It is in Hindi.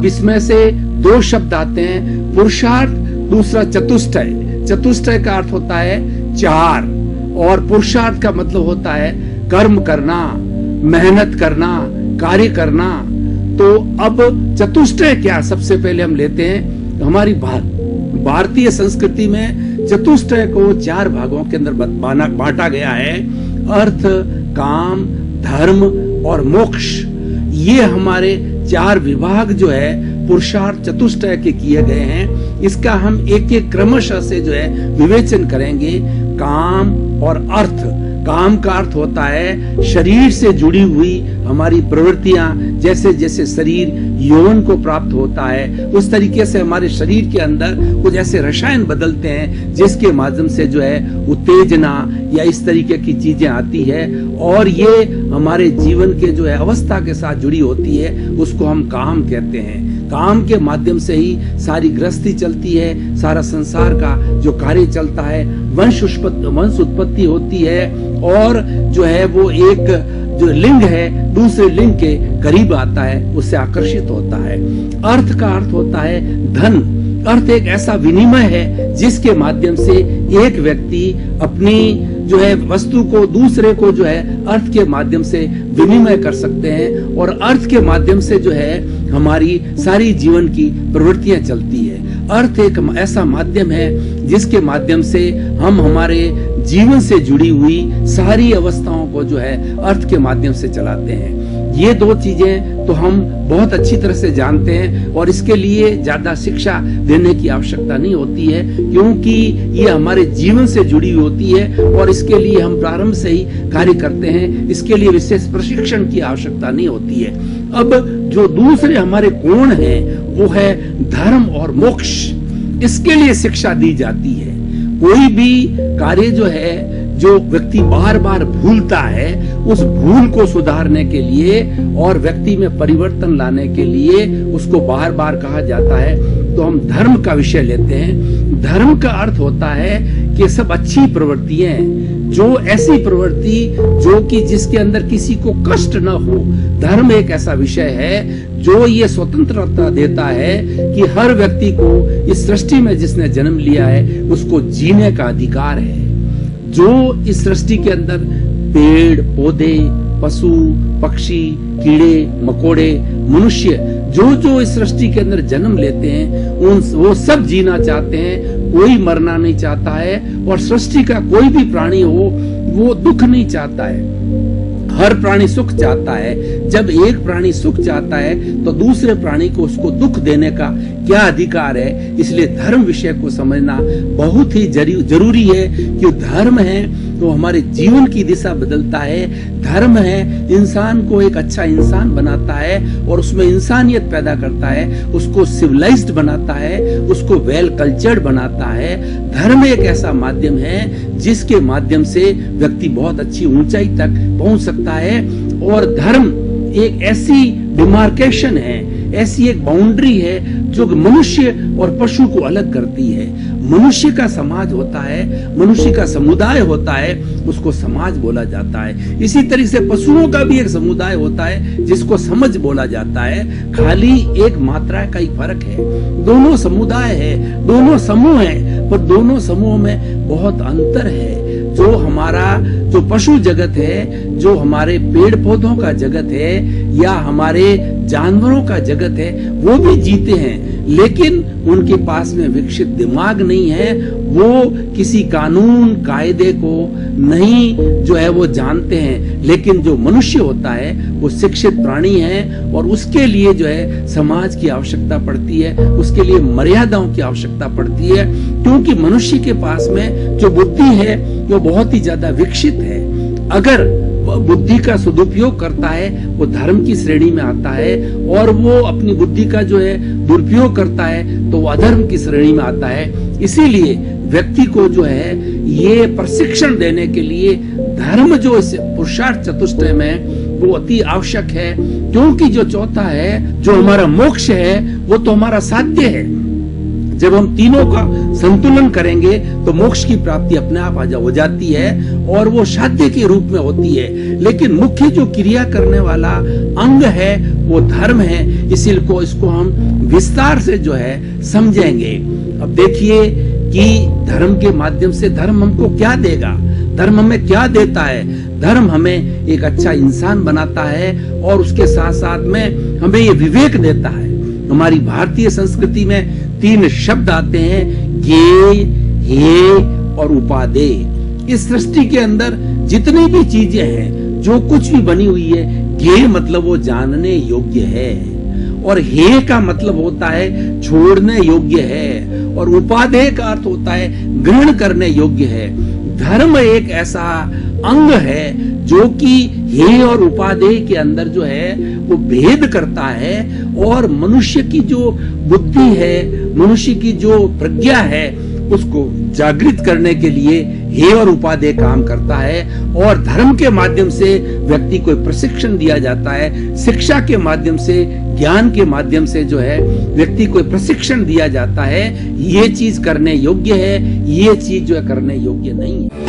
इसमें से दो शब्द आते हैं, पुरुषार्थ, दूसरा चतुष्टय। चतुष्टय का अर्थ होता है चार, और पुरुषार्थ का मतलब होता है कर्म करना, मेहनत करना, कार्य करना। तो अब चतुष्टय क्या, सबसे पहले हम लेते हैं, हमारी भारतीय संस्कृति में चतुष्टय को चार भागों के अंदर बांटा गया है। अर्थ, काम, धर्म और मोक्ष, ये हमारे चार विभाग जो है पुरुषार्थ चतुष्टय के किए गए हैं। इसका हम एक एक क्रमशः से जो है विवेचन करेंगे। काम और अर्थ, काम का अर्थ होता है शरीर से जुड़ी हुई हमारी प्रवृत्तियां, जैसे जैसे शरीर यौवन को प्राप्त होता है उस तरीके से हमारे शरीर के अंदर कुछ ऐसे रसायन बदलते हैं जिसके माध्यम से जो है उत्तेजना या इस तरीके की चीजें आती है, और ये हमारे जीवन के जो है अवस्था के साथ जुड़ी होती है, उसको हम काम कहते हैं। काम के माध्यम से ही सारी गृहस्थी चलती है, सारा संसार का जो कार्य चलता है, वंश उत्पत्ति होती है, और जो है वो एक जो लिंग है दूसरे लिंग के करीब आता है, उससे आकर्षित होता है। अर्थ का अर्थ होता है धन। अर्थ एक ऐसा विनिमय है जिसके माध्यम से एक व्यक्ति अपनी जो है वस्तु को दूसरे को जो है अर्थ के माध्यम से विनिमय कर सकते हैं, और अर्थ के माध्यम से जो है हमारी सारी जीवन की प्रवृत्तियां चलती है। अर्थ एक ऐसा माध्यम है जिसके माध्यम से हम हमारे जीवन से जुड़ी हुई सारी अवस्थाओं को जो है अर्थ के माध्यम से चलाते हैं। ये दो चीजें तो हम बहुत अच्छी तरह से जानते हैं, और इसके लिए ज्यादा शिक्षा देने की आवश्यकता नहीं होती है, क्योंकि ये हमारे जीवन से जुड़ी हुई होती है, और इसके लिए हम प्रारंभ से ही कार्य करते हैं। इसके लिए विशेष प्रशिक्षण की आवश्यकता नहीं होती है। अब जो दूसरे हमारे कोण हैं वो है धर्म और मोक्ष। इसके लिए शिक्षा दी जाती है। कोई भी कार्य जो है, जो व्यक्ति बार बार भूलता है, उस भूल को सुधारने के लिए और व्यक्ति में परिवर्तन लाने के लिए उसको बार बार कहा जाता है। तो हम धर्म का विषय लेते हैं। धर्म का अर्थ होता है कि सब अच्छी प्रवृत्तियां, जो ऐसी प्रवृत्ति जो कि जिसके अंदर किसी को कष्ट न हो। धर्म एक ऐसा विषय है जो ये स्वतंत्रता देता है कि हर व्यक्ति को इस सृष्टि में जिसने जन्म लिया है उसको जीने का अधिकार है। जो इस सृष्टि के अंदर पेड़ पौधे, पशु पक्षी, कीड़े मकोड़े, मनुष्य, जो इस सृष्टि के अंदर जन्म लेते हैं वो सब जीना चाहते हैं। कोई मरना नहीं चाहता है, और सृष्टि का कोई भी प्राणी हो वो दुख नहीं चाहता है। हर प्राणी सुख चाहता है। जब एक प्राणी सुख चाहता है तो दूसरे प्राणी को उसको दुख देने का क्या अधिकार है। इसलिए धर्म विषय को समझना बहुत ही जरूरी है कि धर्म है तो हमारे जीवन की दिशा बदलता है। धर्म है इंसान को एक अच्छा इंसान बनाता है और उसमें इंसानियत पैदा करता है, उसको सिविलाइज्ड बनाता है, उसको वेल कल्चर्ड बनाता है। धर्म एक ऐसा माध्यम है जिसके माध्यम से व्यक्ति बहुत अच्छी ऊंचाई तक पहुंच सकता है। और धर्म एक ऐसी डिमार्केशन है, ऐसी एक बाउंड्री है जो मनुष्य और पशु को अलग करती है। मनुष्य का समाज होता है, मनुष्य का समुदाय होता है, उसको समाज बोला जाता है। इसी तरह से पशुओं का भी एक समुदाय होता है जिसको समझ बोला जाता है। खाली एक मात्रा का ही फर्क है। दोनों समुदाय है, दोनों समूह है, पर दोनों समूह में बहुत अंतर है। जो पशु जगत है, जो हमारे पेड़ पौधों का जगत है या हमारे जानवरों का जगत है, वो भी जीते हैं, लेकिन उनके पास में विकसित दिमाग नहीं है। वो किसी कानून कायदे को नहीं जो है वो जानते हैं। लेकिन जो मनुष्य होता है वो शिक्षित प्राणी है, और उसके लिए जो है समाज की आवश्यकता पड़ती है, उसके लिए मर्यादाओं की आवश्यकता पड़ती है, क्योंकि मनुष्य के पास में जो बुद्धि है वो बहुत ही ज्यादा विकसित है। अगर बुद्धि का सदुपयोग करता है वो धर्म की श्रेणी में आता है, और वो अपनी बुद्धि का जो है दुरुपयोग करता है तो वो अधर्म की श्रेणी में आता है। इसीलिए व्यक्ति को जो है ये प्रशिक्षण देने के लिए धर्म जो इस पुरुषार्थ चतुष्टय में वो अति आवश्यक है, क्योंकि जो चौथा है, जो हमारा मोक्ष है, वो तो हमारा साध्य है। जब हम तीनों का संतुलन करेंगे तो मोक्ष की प्राप्ति अपने आप हो जाती है और वो साध्य के रूप में होती है। लेकिन मुख्य जो क्रिया करने वाला अंग है वो धर्म है, इसीलिए इसको हम विस्तार से जो है समझेंगे। अब देखिए कि धर्म के माध्यम से धर्म हमको क्या देगा, धर्म हमें क्या देता है। धर्म हमें एक अच्छा इंसान बनाता है और उसके साथ साथ में हमें ये विवेक देता है। हमारी भारतीय संस्कृति में 3 शब्द आते हैं, ज्ञेय, हेय और उपादेय। इस सृष्टि के अंदर जितनी भी चीजें हैं, जो कुछ भी बनी हुई है, ज्ञेय मतलब वो जानने योग्य है और हेय का मतलब होता है छोड़ने योग्य है और उपादेय का अर्थ होता है ग्रहण करने योग्य है। धर्म एक ऐसा अंग है जो कि हेय और उपादेय के अंदर जो है वो भेद करता है और मनुष्य की जो बुद्धि है, मनुष्य की जो प्रज्ञा है, उसको जागृत करने के लिए हेय और उपादेय काम करता है। और धर्म के माध्यम से व्यक्ति को प्रशिक्षण दिया जाता है, शिक्षा के माध्यम से, ज्ञान के माध्यम से जो है व्यक्ति को प्रशिक्षण दिया जाता है। ये चीज करने योग्य है, ये चीज जो है करने योग्य नहीं है।